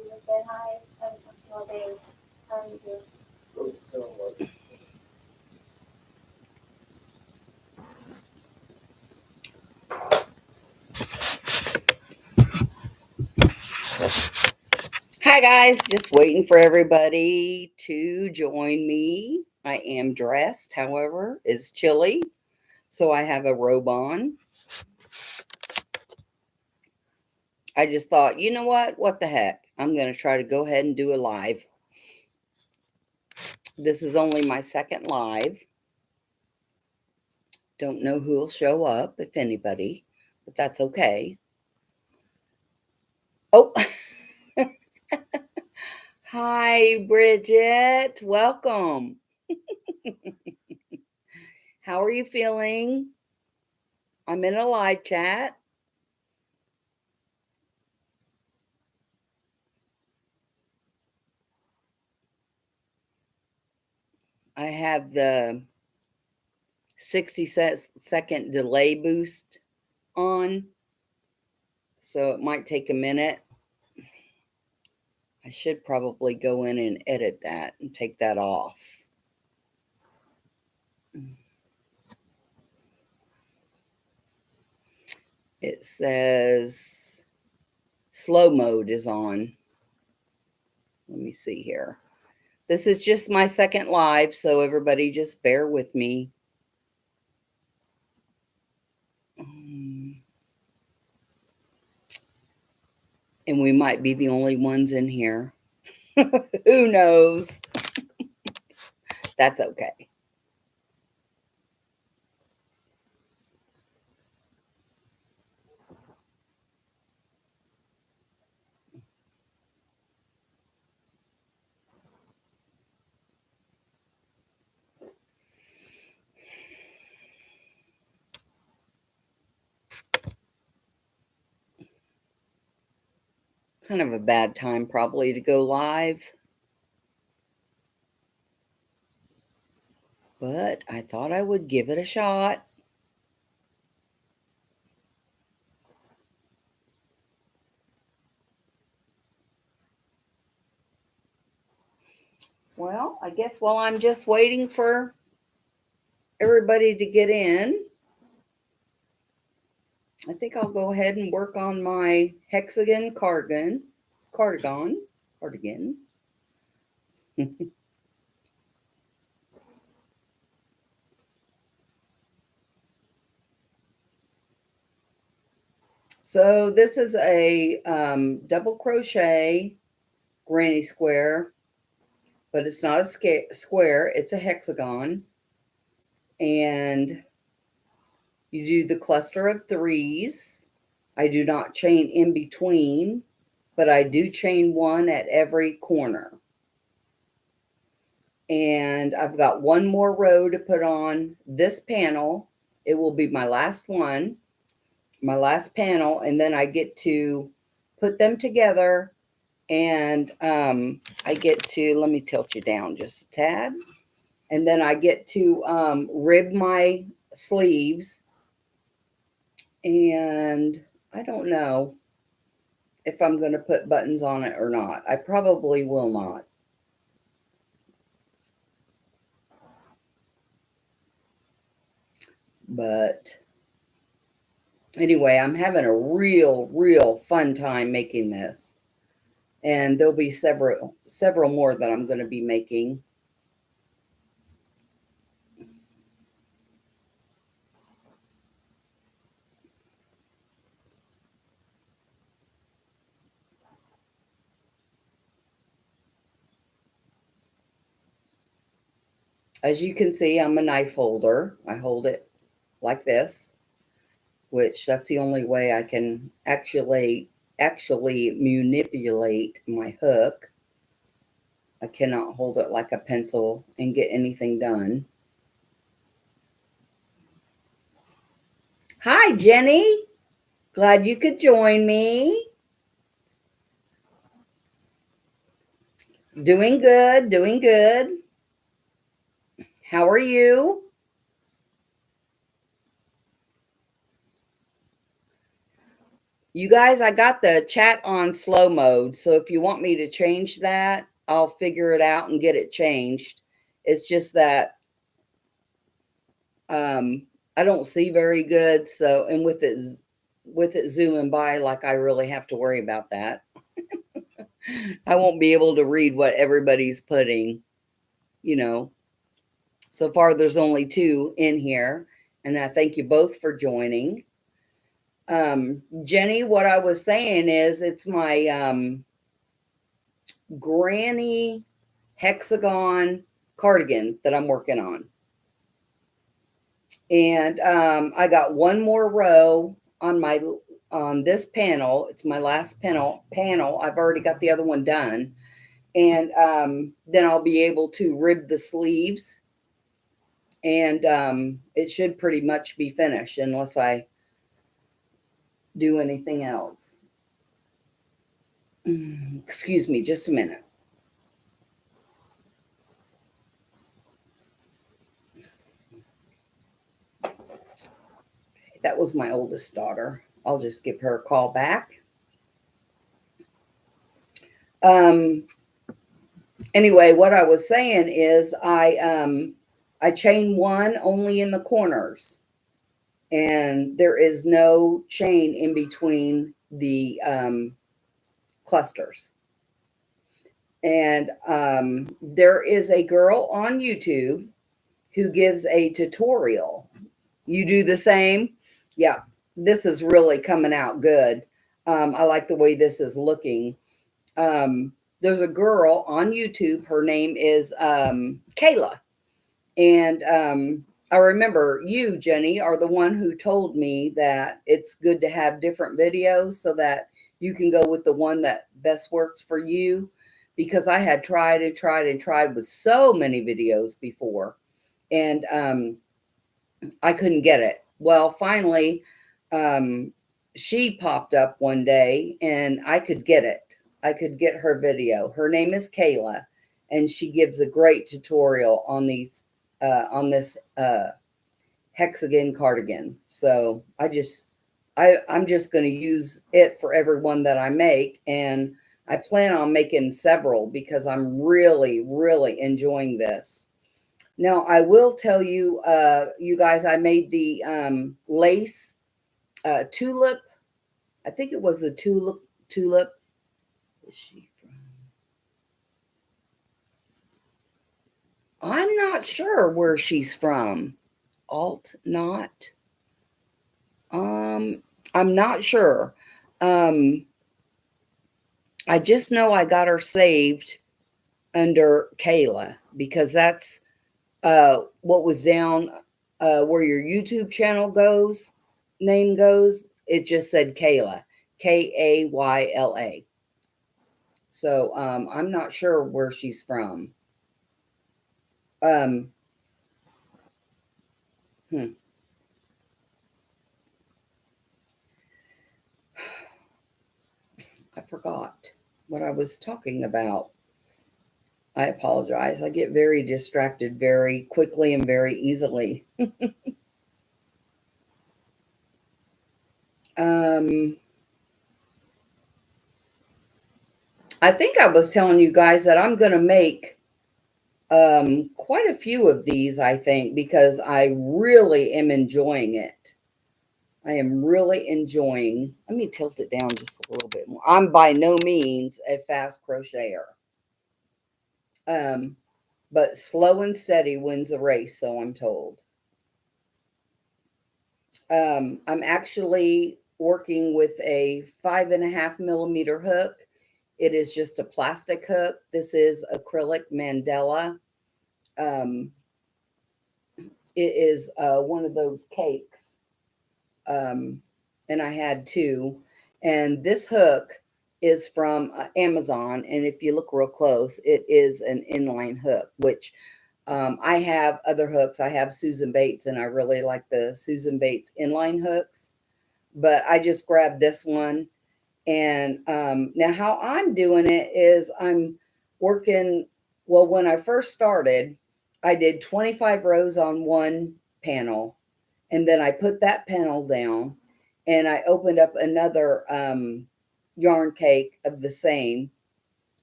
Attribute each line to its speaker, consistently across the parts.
Speaker 1: just said hi. I haven't talked to you all day. How are you doing?
Speaker 2: Hi guys, just waiting for everybody to join me. I am dressed, however, it's chilly, so I have a robe on. I just thought, you know what? What the heck? I'm going to try to go ahead and do a live. This is only my second live. Don't know who will show up, if anybody, but that's okay. Oh, hi, Bridget. Welcome. How are you feeling? I'm in a live chat. I have the 60-second delay boost on, so it might take a minute. I should probably go in and edit that and take that off. It says slow mode is on. Let me see here. This is just my second live, so everybody just bear with me. And we might be the only ones in here. Who knows? That's okay. Kind of a bad time probably to go live. But I thought I would give it a shot. Well, I guess while I'm just waiting for everybody to get in, I think I'll go ahead and work on my hexagon cardigan. So this is a double crochet granny square, but it's not a square, it's a hexagon. And you do the cluster of threes. I do not chain in between, but I do chain one at every corner. And I've got one more row to put on this panel. It will be my last one, my last panel, and then I get to put them together. And I get to, let me tilt you down just a tad. And then I get to rib my sleeves. And I don't know if I'm going to put buttons on it or not. I probably will not. But anyway, I'm having a real fun time making this. And there'll be several more that I'm going to be making. As you can see, I'm a knife holder. I hold it like this, which that's the only way I can actually manipulate my hook. I cannot hold it like a pencil and get anything done. Hi, Jenny. Glad you could join me. Doing good, doing good. How are you? You guys, I got the chat on slow mode. So if you want me to change that, I'll figure it out and get it changed. It's just that I don't see very good. So, and with it zooming by, like I really have to worry about that. I won't be able to read what everybody's putting, you know. So far, there's only 2 in here. And I thank you both for joining. Jenny, what I was saying is it's my granny hexagon cardigan that I'm working on. And I got one more row on this panel. It's my last panel. I've already got the other one done. And then I'll be able to rib the sleeves. And it should pretty much be finished unless I do anything else. Excuse me, just a minute. That was my oldest daughter. I'll just give her a call back. Anyway, what I was saying is I chain one only in the corners, and there is no chain in between the clusters. And there is a girl on YouTube who gives a tutorial. You do the same? Yeah, this is really coming out good. I like the way this is looking. There's a girl on YouTube. Her name is Kayla. And I remember you, Jenny, are the one who told me that it's good to have different videos so that you can go with the one that best works for you. Because I had tried and tried and tried with so many videos before. And I couldn't get it. Well, finally, she popped up one day and I could get it. I could get her video. Her name is Kayla, and she gives a great tutorial on these on this hexagon cardigan. So I'm just going to use it for every one that I make, and I plan on making several because I'm really, really enjoying this. Now, I will tell you, you guys, I made the lace tulip. I think it was a tulip. Is she from? I'm not sure where she's from. Not. I'm not sure. I just know I got her saved under Kayla because that's what was down where your YouTube channel name goes. It just said Kayla, Kayla. So I'm not sure where she's from. I forgot what I was talking about. I apologize. I get very distracted very quickly and very easily. I think I was telling you guys that I'm going to make quite a few of these, I think, because I really am enjoying it. I am really enjoying. Let me tilt it down just a little bit more. I'm by no means a fast crocheter. But slow and steady wins the race, so I'm told. I'm actually working with a 5.5 millimeter hook. It is just a plastic hook. This is acrylic Mandela. It is one of those cakes. And I had 2. And this hook is from Amazon. And if you look real close, it is an inline hook, which I have other hooks. I have Susan Bates, and I really like the Susan Bates inline hooks. But I just grabbed this one. And now how I'm doing it is I'm working, well, when I first started, I did 25 rows on one panel, and then I put that panel down, and I opened up another yarn cake of the same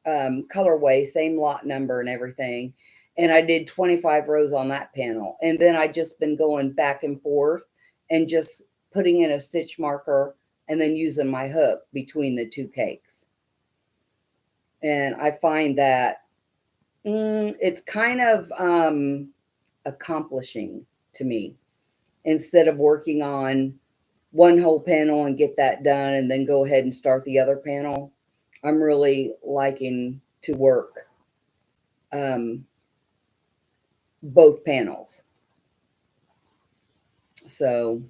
Speaker 2: colorway, same lot number and everything. And I did 25 rows on that panel. And then I just been going back and forth and just putting in a stitch marker and then using my hook between the two cakes. And I find that it's kind of accomplishing to me, instead of working on one whole panel and get that done and then go ahead and start the other panel. I'm really liking to work both panels. So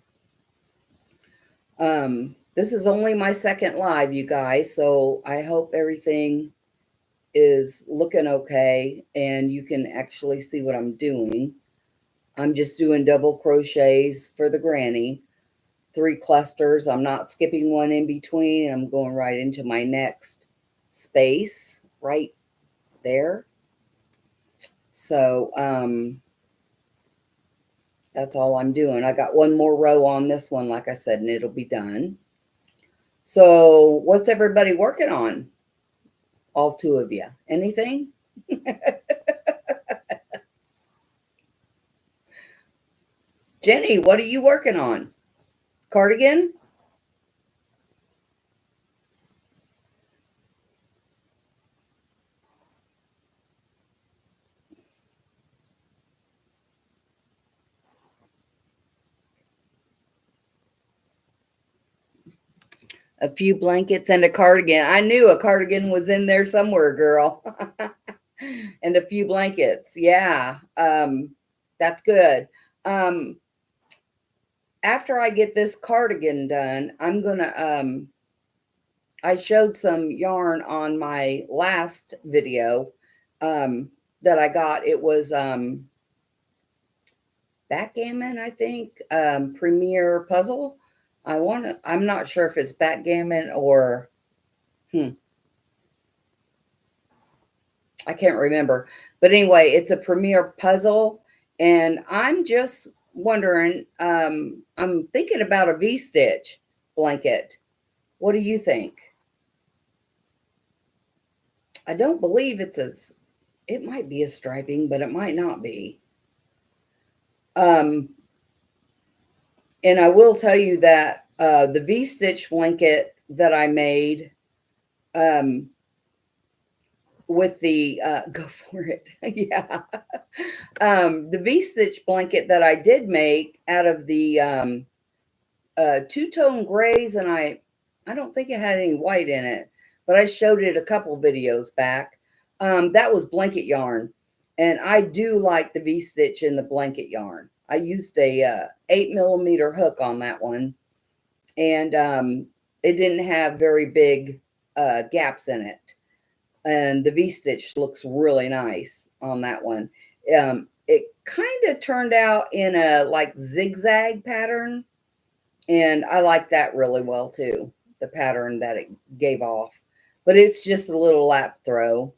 Speaker 2: this is only my second live, you guys, so I hope everything is looking okay and you can actually see what I'm doing. I'm just doing double crochets for the granny, 3 clusters. I'm not skipping one in between. I'm going right into my next space right there. So that's all I'm doing. I got one more row on this one, like I said, and it'll be done. So what's everybody working on? All 2 of you. Anything? Jenny, what are you working on? Cardigan? A few blankets and a cardigan. I knew a cardigan was in there somewhere, girl. And a few blankets. Yeah. That's good. After I get this cardigan done, I'm going to, I showed some yarn on my last video that I got. It was backgammon, I think, Premier Puzzle. I'm not sure if it's backgammon or, I can't remember. But anyway, it's a Premier Puzzle. And I'm just wondering, I'm thinking about a V-stitch blanket. What do you think? I don't believe it might be a striping, but it might not be. And I will tell you that the V-stitch blanket that I made with the, go for it. Yeah. The V-stitch blanket that I did make out of the two-tone grays, and I don't think it had any white in it, but I showed it a couple videos back. That was blanket yarn, and I do like the V-stitch in the blanket yarn. I used a 8mm hook on that one, and it didn't have very big gaps in it. And the V-stitch looks really nice on that one. It kind of turned out in a like zigzag pattern, and I like that really well too, the pattern that it gave off. But it's just a little lap throw.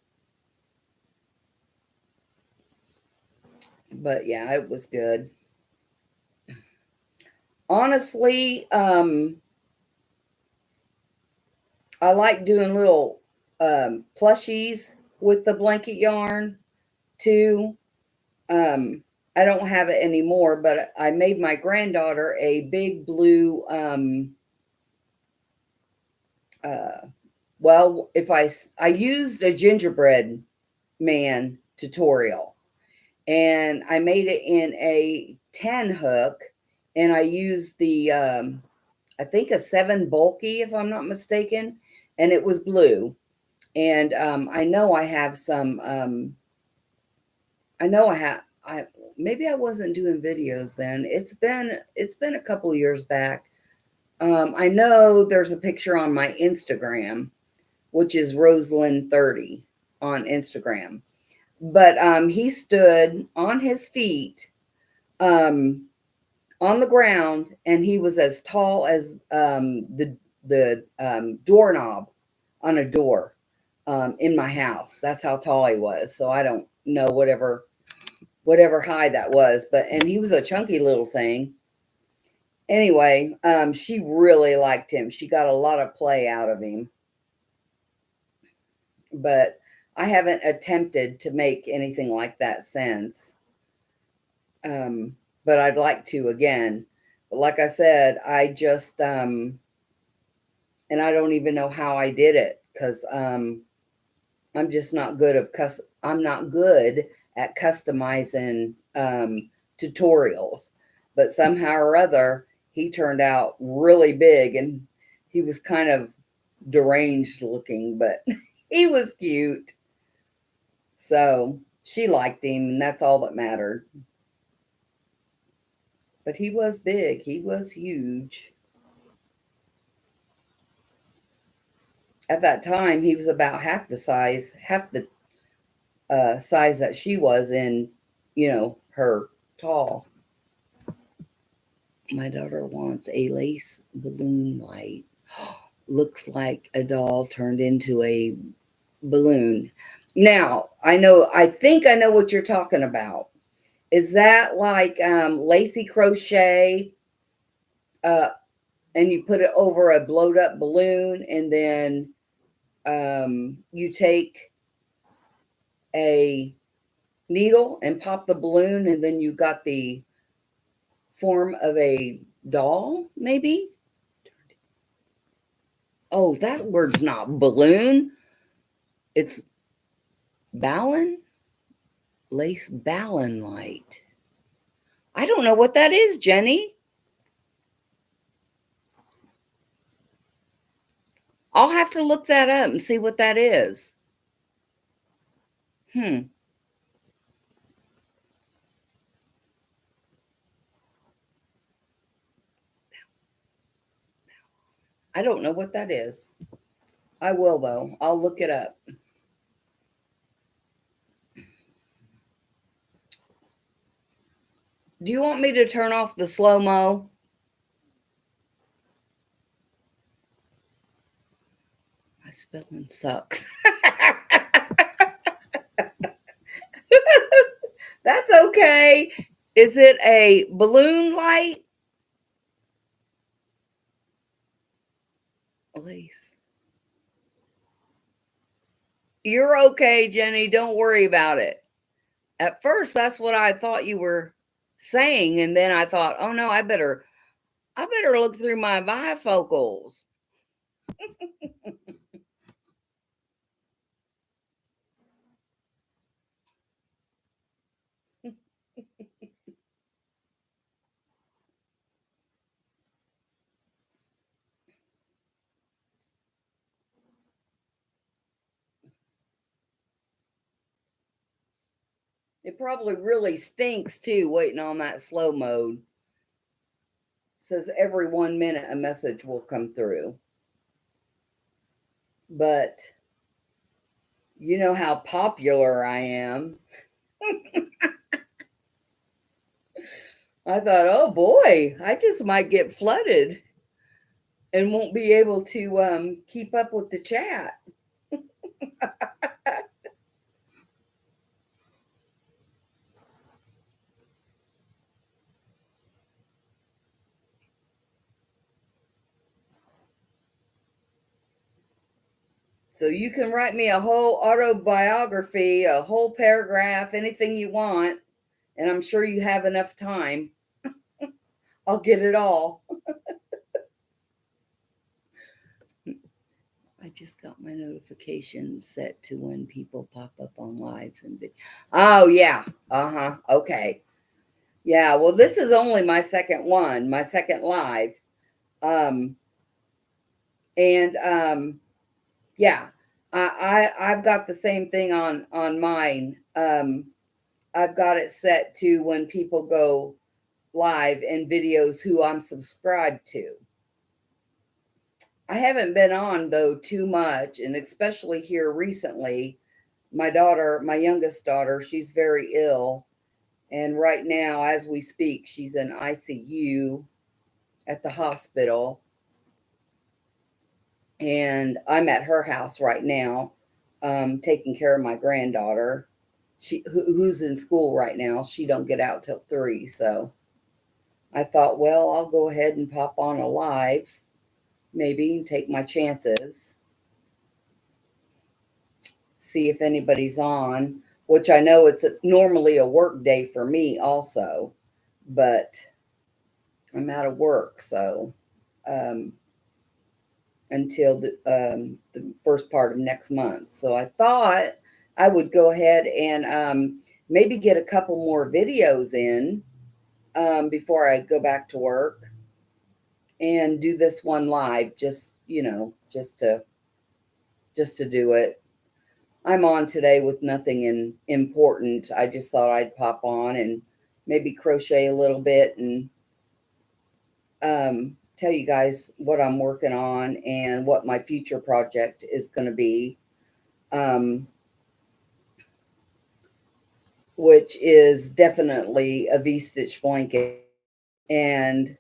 Speaker 2: But yeah, it was good. Honestly, I like doing little plushies with the blanket yarn too. I don't have it anymore, but I made my granddaughter a big blue, well, if I used a gingerbread man tutorial, and I made it in a 10 hook, and I used the, I think a 7 bulky, if I'm not mistaken, and it was blue. And I know I have some, maybe I wasn't doing videos then. It's been a couple years back. I know there's a picture on my Instagram, which is Rosalind30 on Instagram. But he stood on his feet on the ground, and he was as tall as the doorknob on a door in my house. That's how tall he was. So I don't know whatever high that was, and he was a chunky little thing. Anyway, she really liked him. She got a lot of play out of him. But I haven't attempted to make anything like that since. But I'd like to again. But like I said, I just and I don't even know how I did it because I'm just not good I'm not good at customizing tutorials. But somehow or other, he turned out really big, and he was kind of deranged looking, but he was cute. So she liked him, and that's all that mattered. But he was big. He was huge. At that time, he was about half the size that she was in, her tall. My daughter wants a lace balloon light. Looks like a doll turned into a balloon. Now, I think I know what you're talking about. Is that like lacy crochet and you put it over a blowed up balloon, and then you take a needle and pop the balloon, and then you got the form of a doll, maybe? Oh, that word's not balloon. It's ballon? Lace ballon light. I don't know what that is, Jenny. I'll have to look that up and see what that is. I don't know what that is. I will, though. I'll look it up. Do you want me to turn off the slow-mo? My spelling sucks. That's okay. Is it a balloon light? Lace. You're okay, Jenny. Don't worry about it. At first, that's what I thought you were saying, and then I thought, oh no, I better look through my bifocals. It probably really stinks too, waiting on that slow mode. It says every 1 minute a message will come through. But you know how popular I am. I thought, oh boy, I just might get flooded and won't be able to keep up with the chat. So you can write me a whole autobiography, a whole paragraph, anything you want, and I'm sure you have enough time. I'll get it all. I just got my notifications set to when people pop up on lives and oh yeah. Uh-huh. Okay. Yeah, well, this is only my second one, my second live. And yeah, I've got the same thing on mine. I've got it set to when people go live in videos who I'm subscribed to. I haven't been on though too much, and especially here recently, my youngest daughter, she's very ill, and right now as we speak, she's in ICU at the hospital, and I'm at her house right now, taking care of my granddaughter, who's in school right now. She don't get out till 3, so I thought, well, I'll go ahead and pop on a live, maybe, and take my chances. See if anybody's on, which I know it's normally a work day for me also, but I'm out of work, so um, until the first part of next month. So I thought I would go ahead and maybe get a couple more videos in before I go back to work and do this one live, just just to do it. I'm on today with nothing important. I just thought I'd pop on and maybe crochet a little bit and tell you guys what I'm working on and what my future project is going to be, which is definitely a V-stitch blanket. And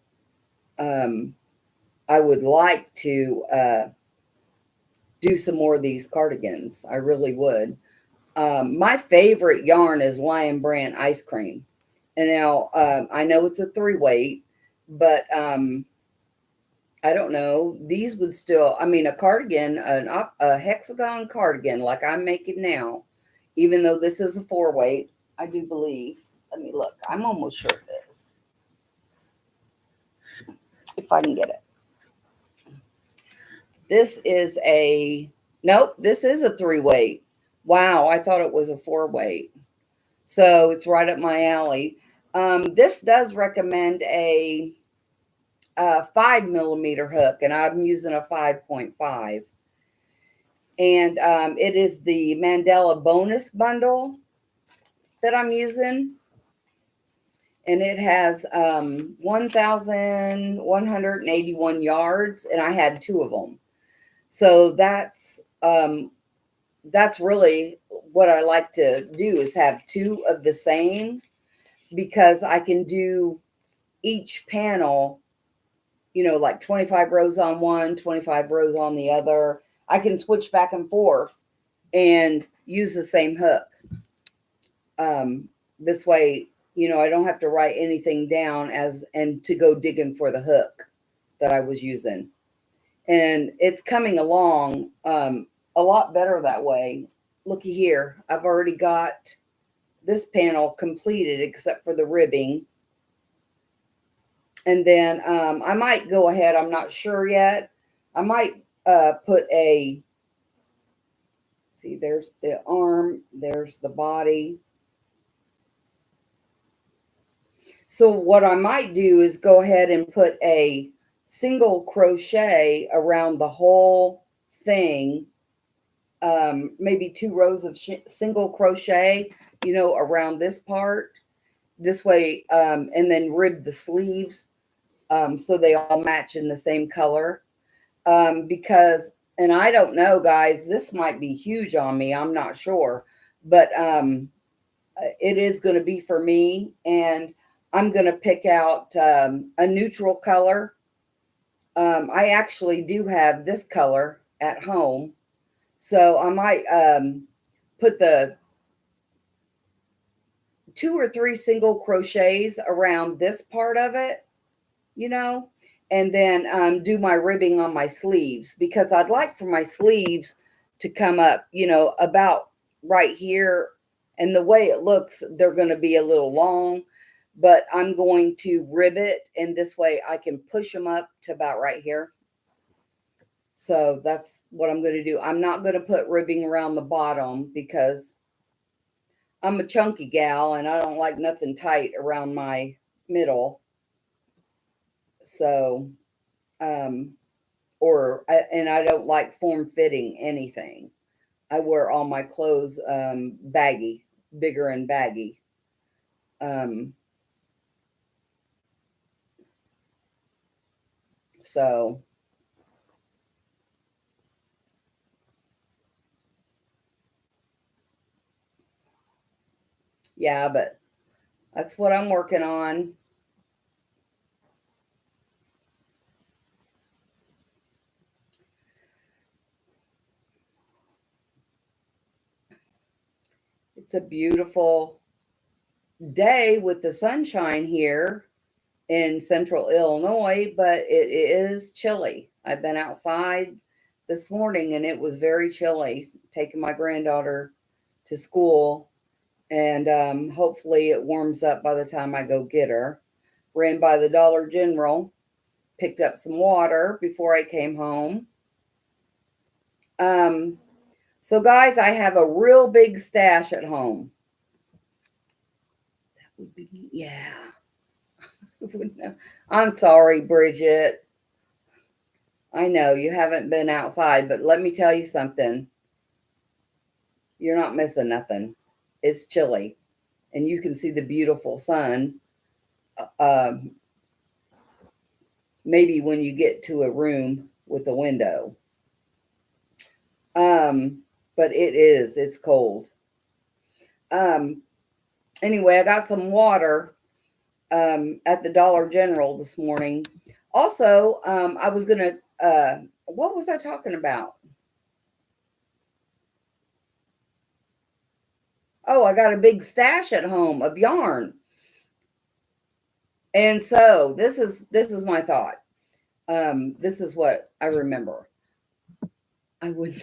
Speaker 2: I would like to do some more of these cardigans. I really would. My favorite yarn is Lion Brand Ice Cream. And now I know it's a 3-weight, but I don't know. These would still, I mean, a cardigan, a hexagon cardigan like I'm making now, even though this is a 4-weight, I do believe. Let me look. I'm almost sure it is. If I can get it. This is nope, this is a 3-weight. Wow, I thought it was a 4-weight. So it's right up my alley. This does recommend a 5mm hook, and I'm using a 5.5. And it is the Mandela bonus bundle that I'm using. And it has 1,181 yards, and I had 2 of them. So that's really what I like to do, is have 2 of the same, because I can do each panel, like 25 rows on one, 25 rows on the other. I can switch back and forth and use the same hook. This way, I don't have to write anything down and to go digging for the hook that I was using. And it's coming along a lot better that way. Looky here, I've already got this panel completed except for the ribbing. And then I might go ahead, I'm not sure yet. I might put see, there's the arm, there's the body. So what I might do is go ahead and put a single crochet around the whole thing. Maybe 2 rows of single crochet, around this part. This way, and then rib the sleeves so they all match in the same color. Because, and I don't know, guys, this might be huge on me. I'm not sure. But it is going to be for me. And I'm going to pick out a neutral color. I actually do have this color at home. So I might put the 2 or 3 single crochets around this part of it, and then do my ribbing on my sleeves, because I'd like for my sleeves to come up, about right here. And the way it looks, they're going to be a little long, but I'm going to rib it, and this way I can push them up to about right here. So that's what I'm going to do. I'm not going to put ribbing around the bottom because I'm a chunky gal and I don't like nothing tight around my middle. So, and I don't like form-fitting anything. I wear all my clothes baggy, bigger and baggy. So yeah, but that's what I'm working on. It's a beautiful day with the sunshine here. in central Illinois, but it is chilly. I've been outside this morning and it was very chilly, taking my granddaughter to school. And hopefully it warms up by the time I go get her. Ran by the Dollar General, picked up some water before I came home. So guys, I have a real big stash at home. That would be, yeah. I'm sorry, Bridget. I know you haven't been outside, but let me tell you something. You're not missing nothing. It's chilly, and you can see the beautiful sun. Maybe when you get to a room with a window. But it's cold. Anyway, I got some water at the Dollar General this morning. Also, I was going to, what was I talking about? Oh, I got a big stash at home of yarn. And so this is my thought. This is what I remember. I would,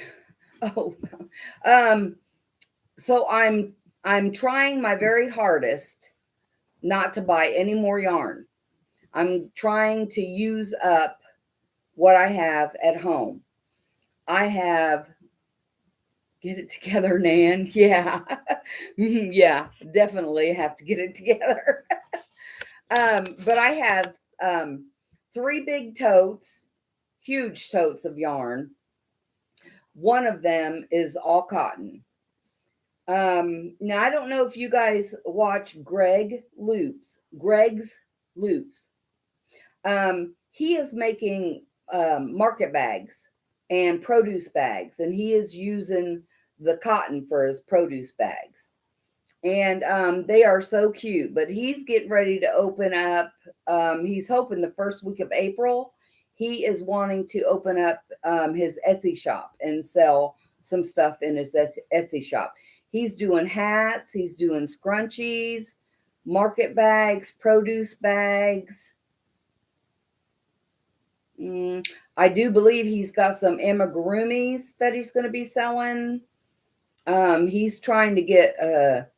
Speaker 2: oh, so I'm trying my very hardest not to buy any more yarn. I'm trying to use up what I have at home. I have, get it together, Nan. Yeah. Yeah, definitely have to get it together. But I have 3 big totes, huge totes of yarn. One of them is all cotton. Now I don't know if you guys watch Greg's Loops. He is making market bags and produce bags, and he is using the cotton for his produce bags. And they are so cute, but he's getting ready to open up. He's hoping the first week of April, he is wanting to open up his Etsy shop and sell some stuff in his Etsy shop. He's doing hats, he's doing scrunchies, market bags, produce bags. I do believe he's got some amigurumis that he's going to be selling. He's trying to get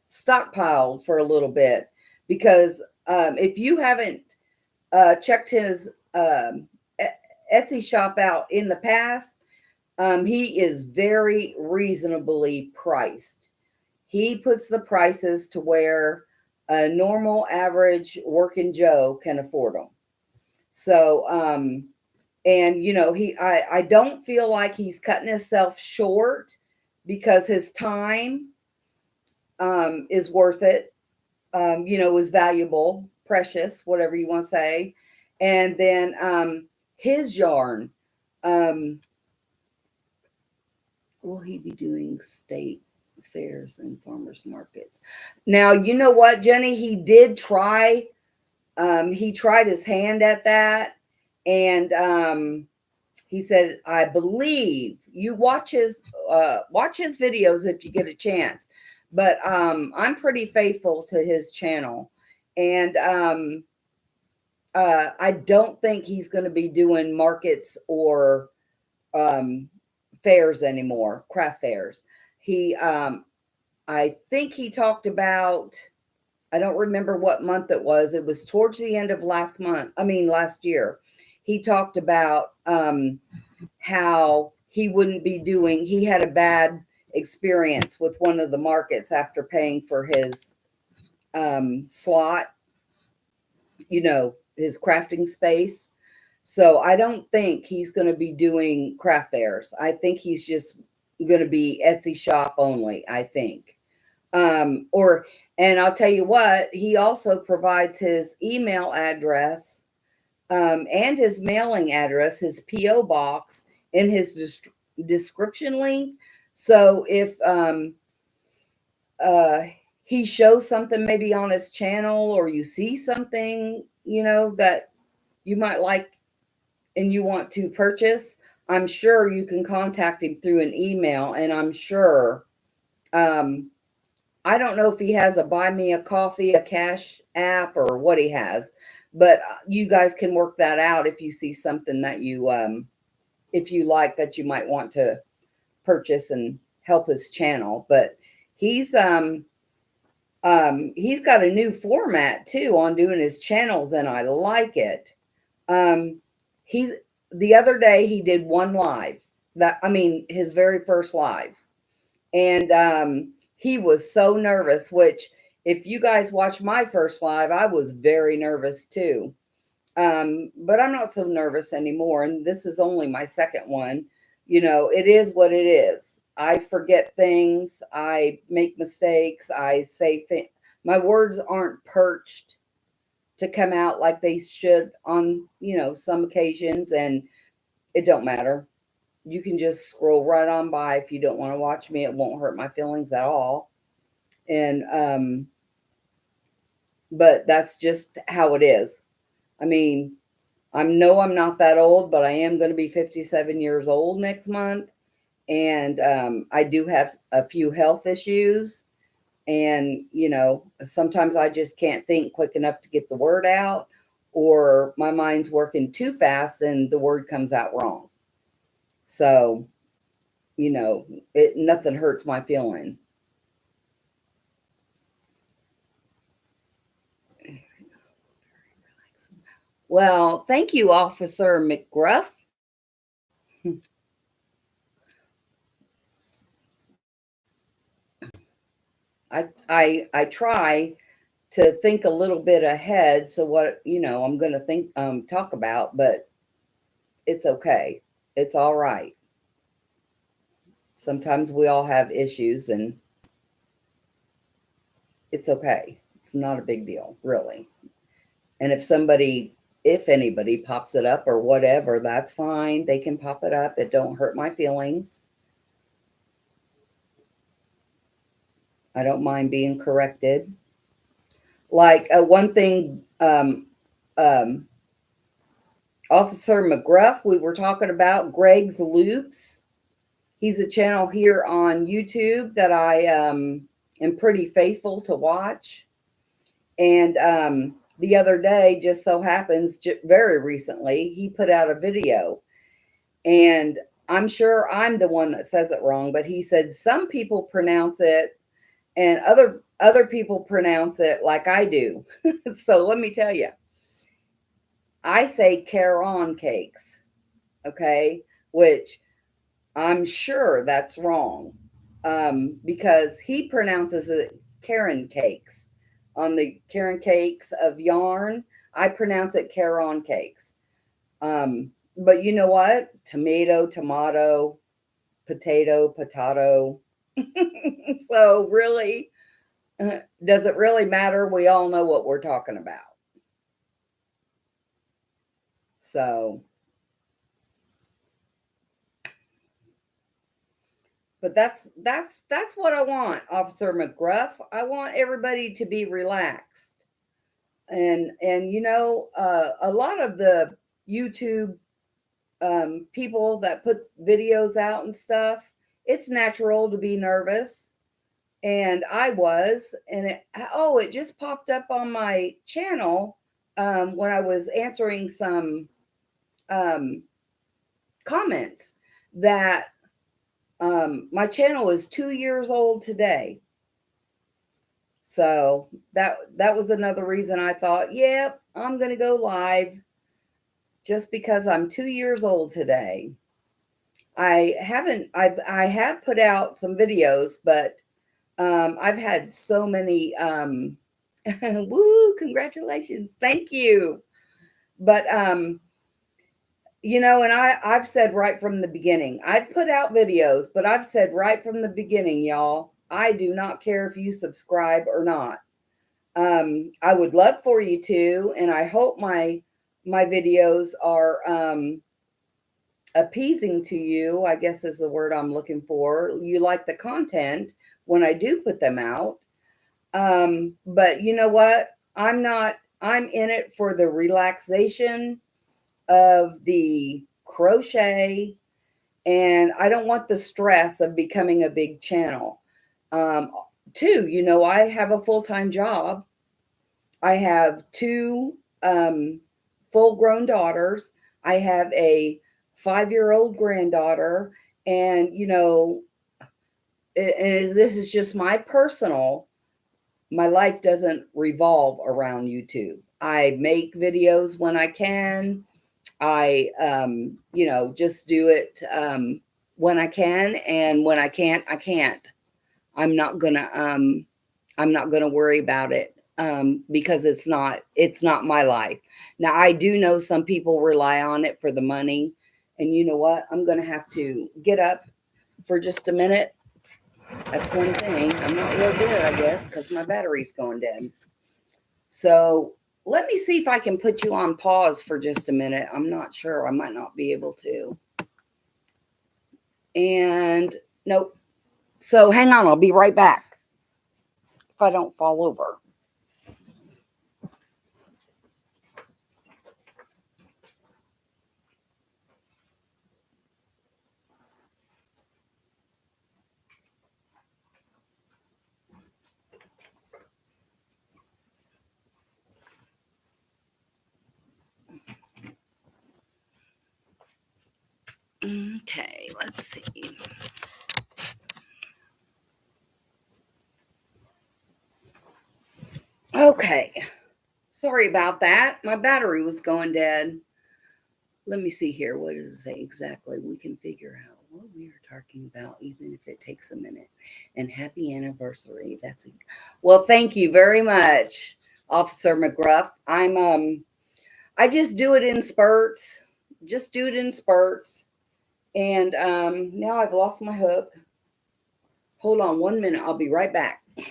Speaker 2: stockpiled for a little bit, because if you haven't checked his Etsy shop out in the past, he is very reasonably priced. He puts the prices to where a normal average working Joe can afford them. So and you know, I don't feel like he's cutting himself short, because his time is worth it, you know, is valuable, precious, whatever you want to say. And then his yarn, will he be doing state fairs and farmers markets? Now, you know what, Jenny, he did try, he tried his hand at that. And he said, I believe you watch his videos if you get a chance. But I'm pretty faithful to his channel. And I don't think he's going to be doing markets or fairs anymore, craft fairs. He, I think he talked about, I don't remember what month it was. It was towards the end of last year. He talked about how he wouldn't be doing, he had a bad experience with one of the markets after paying for his slot, you know, his crafting space. So I don't think he's going to be doing craft fairs. I think he's just going to be Etsy shop only, I think. And I'll tell you what, he also provides his email address and his mailing address, his P.O. box, in his description link. So if he shows something maybe on his channel, or you see something, you know, that you might like and you want to purchase, I'm sure you can contact him through an email. And I'm sure, I don't know if he has a Buy Me a Coffee, a Cash app, or what he has, but you guys can work that out if you see something that you if you like that you might want to purchase and help his channel. But he's he's got a new format too on doing his channels, and I like it. He's the other day he did one live, that I mean his very first live, and he was so nervous, which if you guys watch my first live, I was very nervous too. But I'm not so nervous anymore, and this is only my second one. You know, it is what it is. I forget things, I make mistakes, I say things. My words aren't perched to come out like they should on, you know, some occasions, and it don't matter. You can just scroll right on by if you don't want to watch me. It won't hurt my feelings at all. And but that's just how it is. I mean, I'm not that old, but I am going to be 57 years old next month, and I do have a few health issues, and you know, sometimes I just can't think quick enough to get the word out, or my mind's working too fast and the word comes out wrong. So, you know, it nothing hurts my feeling. Well, thank you, Officer McGruff. I try to think a little bit ahead, so what, you know, I'm going to think talk about, but it's okay. It's all right. Sometimes we all have issues, and it's okay. It's not a big deal, really. And if anybody pops it up or whatever, that's fine. They can pop it up. It don't hurt my feelings. I don't mind being corrected. Like one thing, um, Officer McGruff, we were talking about Greg's Loops. He's a channel here on YouTube that I am pretty faithful to watch. And the other day, just so happens, very recently, he put out a video. And I'm sure I'm the one that says it wrong, but he said some people pronounce it and other people pronounce it like I do. So let me tell you, I say Caron cakes, okay, which I'm sure that's wrong, because he pronounces it Karen cakes. On the Karen cakes of yarn, I pronounce it Caron cakes. But you know what? Tomato, tomato, potato, potato. So really, does it really matter? We all know what we're talking about. So, but that's what I want, Officer McGruff. I want everybody to be relaxed. And you know, a lot of the YouTube people that put videos out and stuff, it's natural to be nervous. And I was, and it just popped up on my channel when I was answering some um, comments that my channel is 2 years old today. So that was another reason I thought, yep, I'm going to go live just because I'm 2 years old today. I have put out some videos, but I've had so many, woo, congratulations. Thank you. But, you know, and I've said right from the beginning, I've put out videos, but I've said right from the beginning, y'all, I do not care if you subscribe or not. I would love for you to, and I hope my videos are appeasing to you, I guess is the word I'm looking for. You like the content when I do put them out. But you know what? I'm in it for the relaxation of the crochet, and I don't want the stress of becoming a big channel. Two, you know, I have a full-time job. I have two full grown daughters. I have a 5-year-old granddaughter. And, this is just my life doesn't revolve around YouTube. I make videos when I can. I, just do it when I can, and when I can't, I can't. I'm not gonna, worry about it because it's not my life. Now, I do know some people rely on it for the money, and you know what? I'm gonna have to get up for just a minute. That's one thing. I'm not real good, I guess, because my battery's going dead. So let me see if I can put you on pause for just a minute. I'm not sure. I might not be able to. And nope. So hang on. I'll be right back if I don't fall over. Okay, let's see. Okay. Sorry about that. My battery was going dead. Let me see here. What does it say exactly? We can figure out what we are talking about, even if it takes a minute. And happy anniversary. Well, thank you very much, Officer McGruff. I just do it in spurts. Just do it in spurts. And now I've lost my hook. Hold on 1 minute. I'll be right back. Where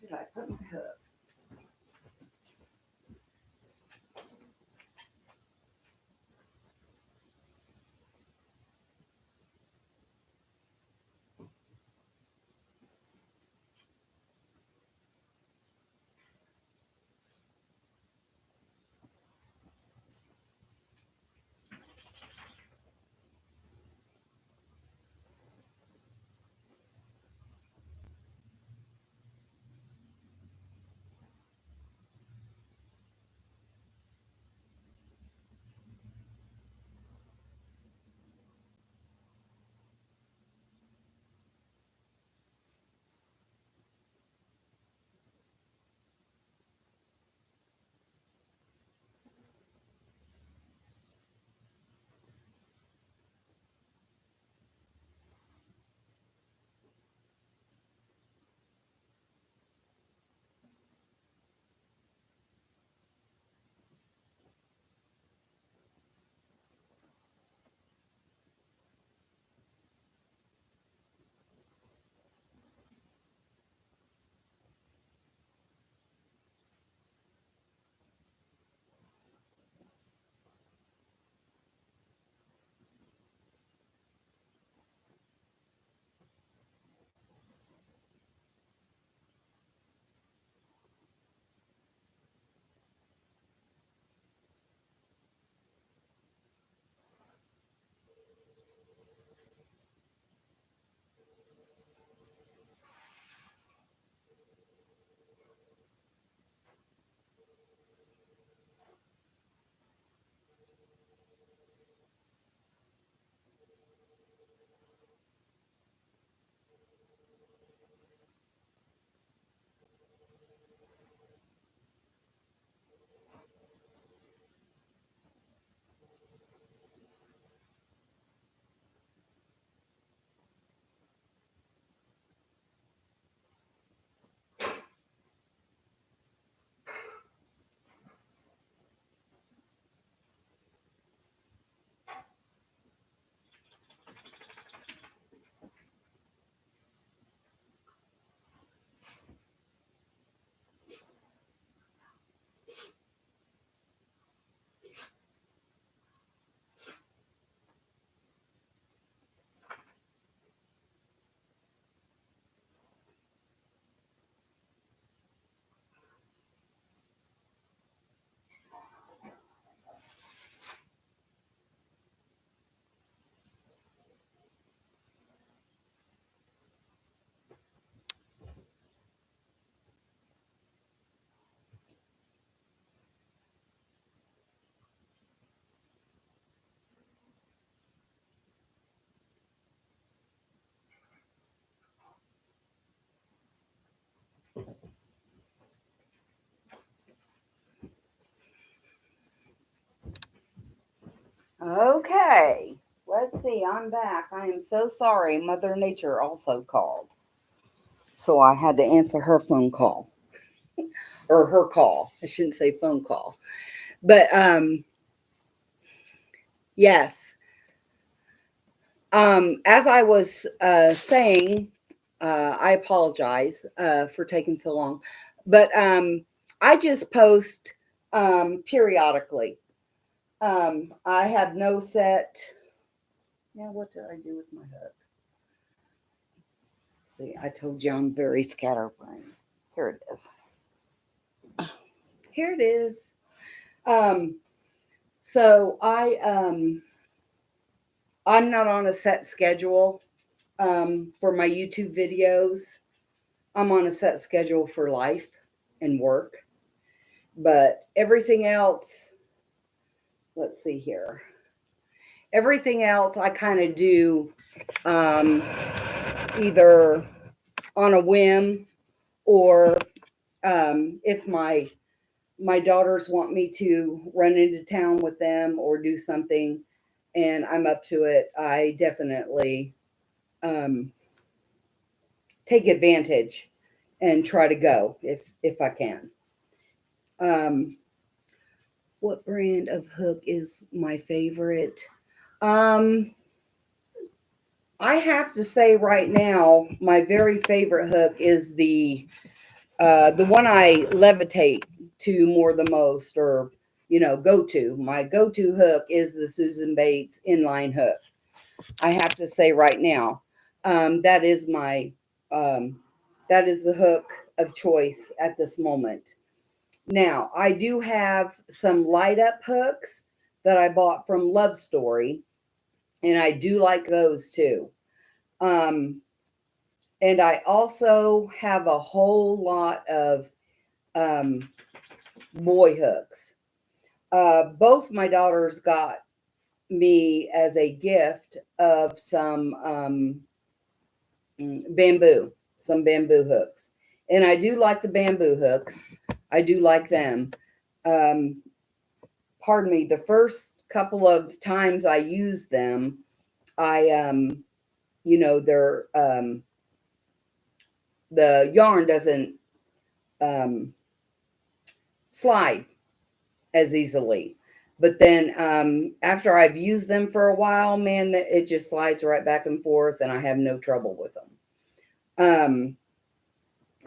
Speaker 2: did I put my hook? Okay, let's see. I'm back. I am so sorry. Mother Nature also called. So I had to answer her phone call or her call. I shouldn't say phone call. But yes. As I was saying, I apologize for taking so long, but I just post periodically. I have no set. Now, what did I do with my hook? See, I told you I'm very scatterbrained. Here it is. Here it is. Um, so I'm not on a set schedule for my YouTube videos. I'm on a set schedule for life and work, but everything else, let's see here. Everything else I kind of do um, either on a whim or if my daughters want me to run into town with them or do something and I'm up to it, I definitely um, take advantage and try to go if I can. Um, what brand of hook is my favorite? Um, I have to say right now, my very favorite hook is the one I levitate to more the most, or go to. My go-to hook is the Susan Bates inline hook. I have to say right now, that is my that is the hook of choice at this moment. Now, I do have some light up hooks that I bought from Love Story, and I do like those too. Um, and I also have a whole lot of um, boy hooks. Both my daughters got me as a gift of some some bamboo hooks. And I do like the bamboo hooks. I do like them. Um, pardon me, the first couple of times I used them, I they're the yarn doesn't um, slide as easily. But then after I've used them for a while, man, it just slides right back and forth, and I have no trouble with them.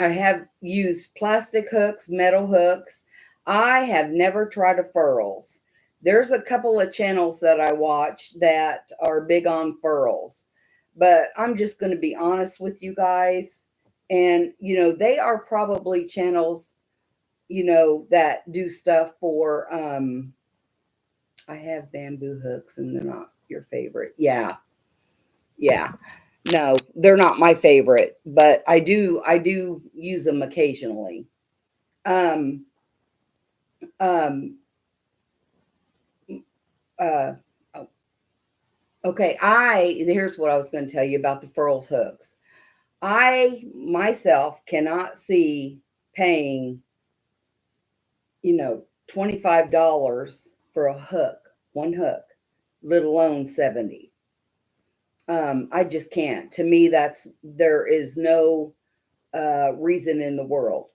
Speaker 2: I have used plastic hooks, metal hooks. I have never tried a furls. There's a couple of channels that I watch that are big on furls, but I'm just going to be honest with you guys. And, they are probably channels, that do stuff for, I have bamboo hooks and they're not your favorite. Yeah. Yeah. No, they're not my favorite, but I do use them occasionally. Um, um, uh, oh, okay. Here's what I was going to tell you about the furls hooks. I myself cannot see paying, $25 for a hook, one hook, let alone 70. I just can't. To me, there is no reason in the world.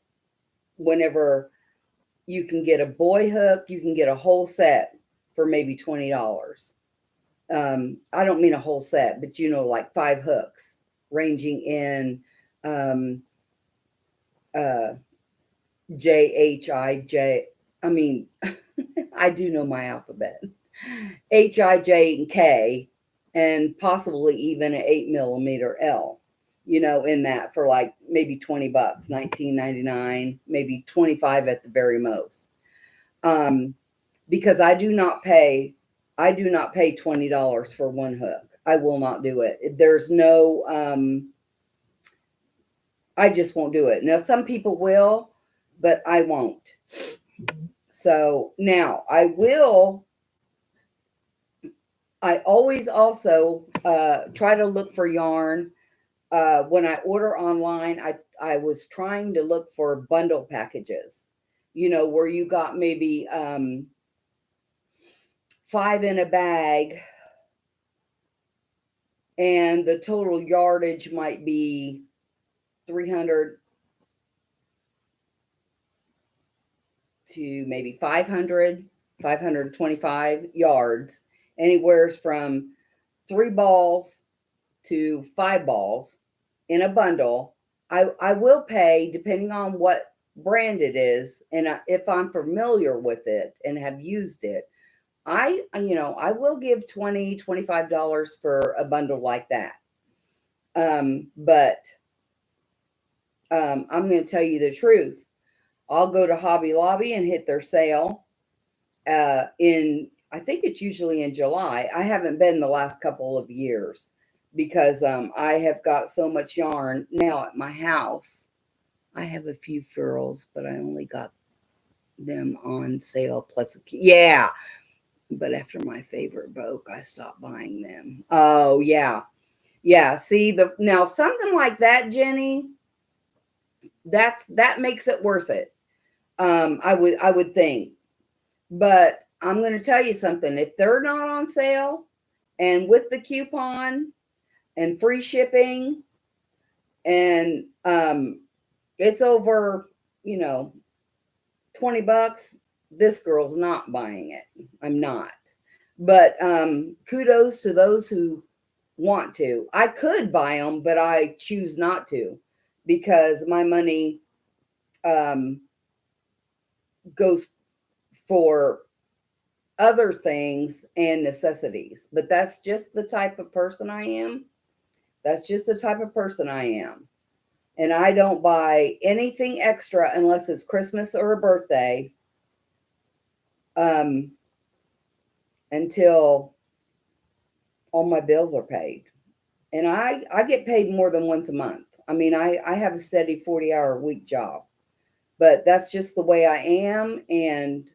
Speaker 2: Whenever you can get a boy hook, you can get a whole set for maybe $20. I don't mean a whole set, but like 5 hooks ranging in um, uh, JHIJ. I mean, I do know my alphabet. HIJ and K, and possibly even an 8mm L. In that for like maybe $20, $19.99, maybe 25 at the very most. Because I do not pay $20 for one hook. I will not do it. There's no I just won't do it. Now some people will, but I won't. So now I always also try to look for yarn. When I order online, I was trying to look for bundle packages, where you got maybe 5 in a bag, and the total yardage might be 300 to maybe 500, 525 yards, anywhere from 3 balls to 5 balls in a bundle. I will pay, depending on what brand it is, and if I'm familiar with it and have used it, I will give $20-$25 for a bundle like that. But I'm going to tell you the truth. I'll go to Hobby Lobby and hit their sale I think it's usually in July. I haven't been the last couple of years because I have got so much yarn now at my house. I have a few furls, but I only got them on sale plus yeah. But after my favorite broke, I stopped buying them. Oh yeah. Yeah. See, now something like that, Jenny, that makes it worth it. I would think. But I'm going to tell you something. If they're not on sale and with the coupon and free shipping and it's over, $20, this girl's not buying it. I'm not. But kudos to those who want to. I could buy them, but I choose not to because my money goes for other things and necessities. But that's just the type of person I am. That's just the type of person I am. And I don't buy anything extra unless it's Christmas or a birthday until all my bills are paid. And I get paid more than once a month. I mean, I have a steady 40-hour-a-week job. But that's just the way I am. And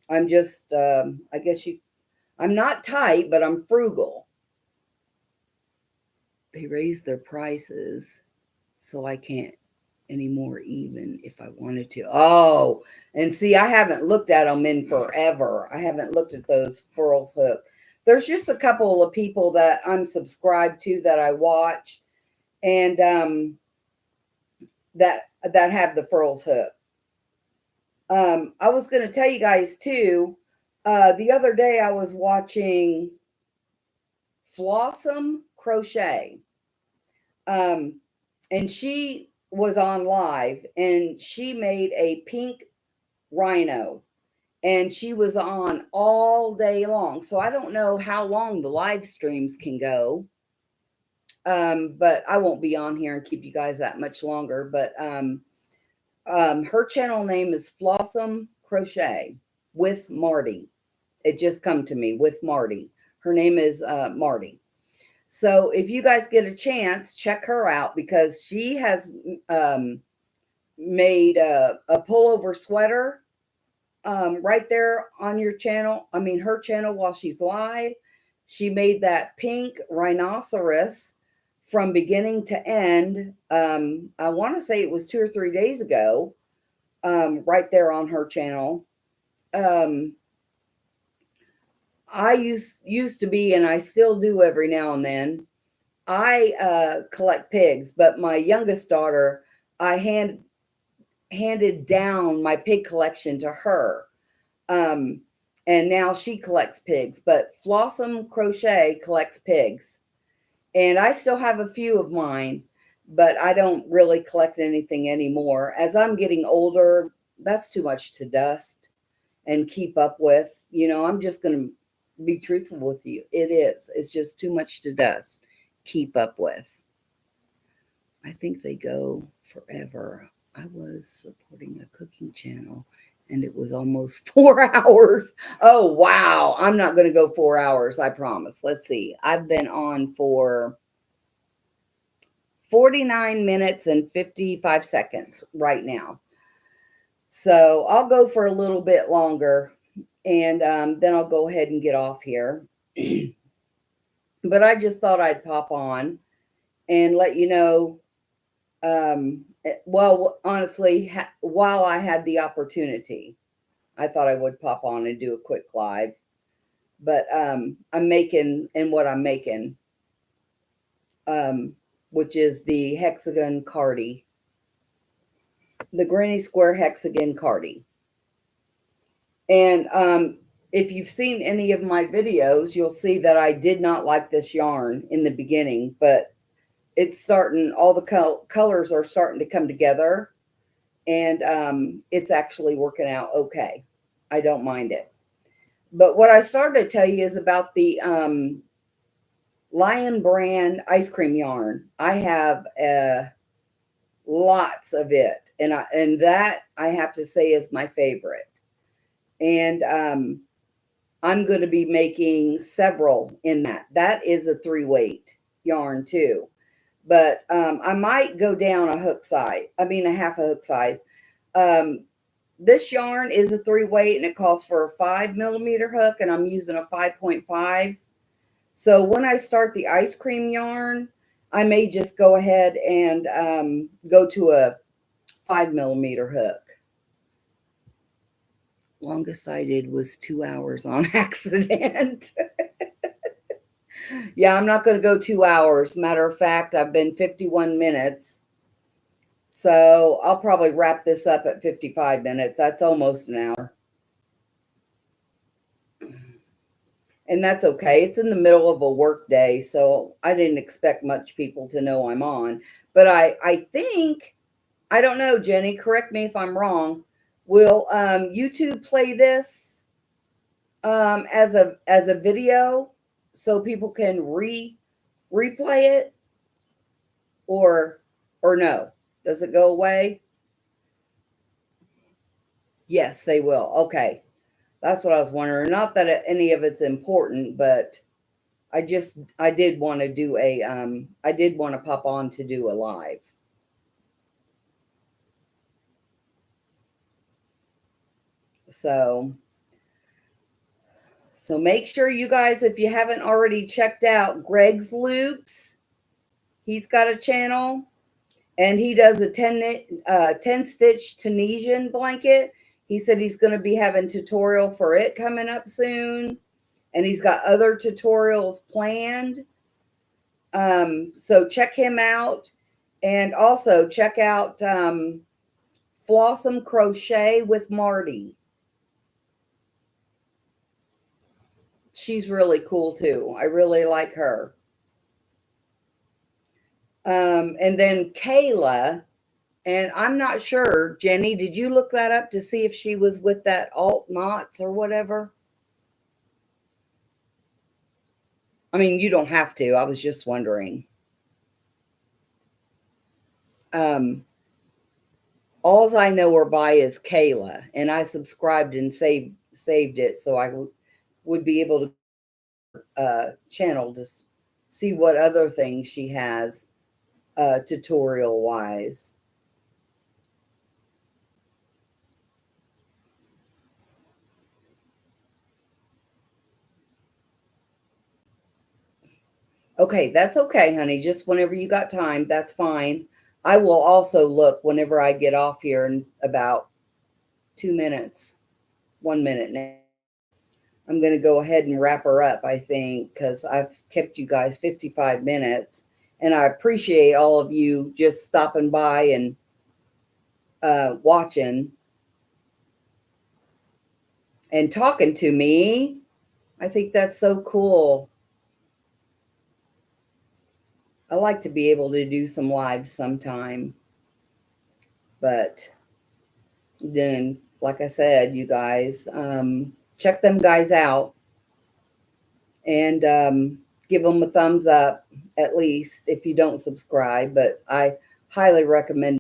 Speaker 2: I'm just, I'm not tight, but I'm frugal. They raised their prices, so I can't anymore, even if I wanted to. Oh, and see, I haven't looked at them in forever. I haven't looked at those Furls hook. There's just a couple of people that I'm subscribed to that I watch, and that have the Furls hook. I was going to tell you guys too. The other day I was watching Flossom Crochet, and she was on live, and she made a pink rhino, and she was on all day long. So I don't know how long the live streams can go, but I won't be on here and keep you guys that much longer. But her channel name is Flossom Crochet with Marty. It just come to me, with Marty. Her name is Marty. So if you guys get a chance, check her out, because she has made a pullover sweater right there on your channel. I mean, her channel, while she's live. She made that pink rhinoceros from beginning to end. I want to say it was 2 or 3 days ago, right there on her channel. I used to be, and I still do every now and then, I collect pigs, but my youngest daughter, I handed down my pig collection to her. And now she collects pigs, but Flossom Crochet collects pigs. And I still have a few of mine, but I don't really collect anything anymore. As I'm getting older, that's too much to dust and keep up with. I'm just going to be truthful with you. It is. It's just too much to dust. Keep up with. I think they go forever. I was supporting a cooking channel and it was almost 4 hours. Oh, wow. I'm not going to go 4 hours. I promise. Let's see. I've been on for 49 minutes and 55 seconds right now. So I'll go for a little bit longer, and then I'll go ahead and get off here. But I just thought I'd pop on and let you know, well, honestly, while I had the opportunity, I thought I would pop on and do a quick live. but I'm making, and what I'm making, which is the hexagon cardi, the granny square hexagon cardi. And if you've seen any of my videos, you'll see that I did not like this yarn in the beginning, but it's starting, all the colors are starting to come together, and it's actually working out okay. I don't mind it. But what I started to tell you is about the Lion brand ice cream yarn. I have lots of it, and that I have to say is my favorite. And I'm going to be making several in that. That is a 3-weight yarn too. But I might go down a hook size. I mean, a half a hook size. This yarn is a 3-weight, and it calls for a 5mm hook, and I'm using a 5.5. So when I start the ice cream yarn, I may just go ahead and go to a 5mm hook. Longest I did was 2 hours on accident. Yeah, I'm not going to go 2 hours. Matter of fact, I've been 51 minutes. So I'll probably wrap this up at 55 minutes. That's almost an hour. And that's okay. It's in the middle of a work day, so I didn't expect much people to know I'm on. But I think, I don't know, Jenny, correct me if I'm wrong. Will YouTube play this as a video so people can replay it, or no? Does it go away? Yes, they will. Okay. That's what I was wondering. Not that any of it's important, but I did want to do I did want to pop on to do a live. So make sure you guys, if you haven't already checked out Greg's Loops, he's got a channel, and he does a 10 stitch Tunisian blanket. He said he's going to be having tutorial for it coming up soon, and he's got other tutorials planned. So check him out, and also check out Flossom Crochet with Marty. She's really cool too. I really like her. And then Kayla, and I'm not sure, Jenny, did you look that up to see if she was with that Alt Knots or whatever? I mean, you don't have to. I was just wondering. Alls I know her by is Kayla, and I subscribed and saved it so I would be able to channel to see what other things she has tutorial wise. Okay, that's okay, honey. Just whenever you got time, that's fine. I will also look whenever I get off here in about 2 minutes, 1 minute now. I'm going to go ahead and wrap her up, I think, because I've kept you guys 55 minutes. And I appreciate all of you just stopping by and watching and talking to me. I think that's so cool. I like to be able to do some lives sometime. But then, like I said, you guys, check them guys out and give them a thumbs up, at least if you don't subscribe. But I highly recommend